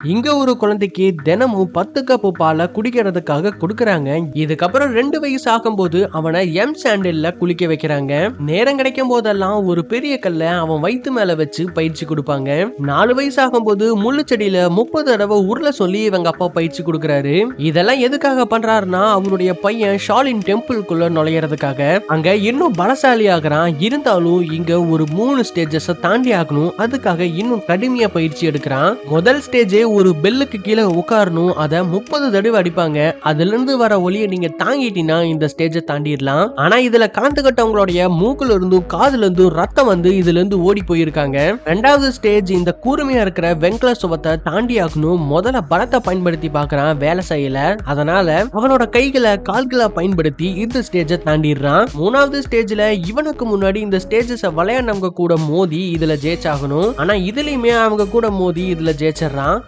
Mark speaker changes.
Speaker 1: இங்க ஒரு குழந்தைக்கு தினமும் 10 கப் பாலை குடிக்கிறதுக்காக கொடுக்கறாங்க. இதுக்கப்புறம் 2 வயசு ஆகும்போது அவனை எம் சாண்டில்ல குளிக்க வைக்கிறாங்க. நேரம் கிடைக்கும் போதெல்லாம் ஒரு பெரிய கல்ல அவன் வயித்து மேல வச்சு பயிற்சி கொடுப்பாங்க. 4 வயசு ஆகும்போது முள்ளு செடியில 30 தடவை உருள சொல்லி இவங்க அப்பா பயிற்சி கொடுக்கறாரு. இதெல்லாம் எதுக்காக பண்றாருன்னா அவருடைய பையன் ஷாலின் டெம்பிள்குள்ள நுழையறதுக்காக. அங்க இன்னும் பலசாலி ஆகுறான். இருந்தாலும் இங்க ஒரு 3 ஸ்டேஜஸ் தாண்டி ஆகணும். அதுக்காக இன்னும் கடுமையா பயிற்சி எடுக்கிறான். முதல் ஸ்டேஜ் ஒரு பெல்லுக்கு கீழே உட்காரணும். அதை 30 தடவை அடிப்பாங்க. அதுல இருந்து வர ஒலியை நீங்க தாங்கிட்டீங்கன்னா இந்த ஸ்டேஜை தாண்டிடலாம். ஆனா இதுல கலந்துகிட்டவங்களுடைய மூக்குல இருந்தும் காதுல இருந்தும் ரத்தம் வந்து இதுல இருந்து ஓடி போயிருக்காங்க. ரெண்டாவது ஸ்டேஜ் இந்த கூர்மையா இருக்கிற வெங்கல சுவத்தை தாண்டி ஆகணும். முதல்ல பலத்தை பயன்படுத்தி பாக்குறான், வேலை செய்யல. அதனால அவனோட கைகளை கால்களை பயன்படுத்தி இந்த ஸ்டேஜை தாண்டிடுறான். மூணாவது ஸ்டேஜ்ல இவனுக்கு முன்னாடி இந்த ஸ்டேஜஸ் விளையாடுறவங்க கூட மோதி இதுல ஜெயிச்சாகணும். ஆனா இதுலயுமே அவங்க கூட மோதி இதுல ஜெயிச்சிடறான்.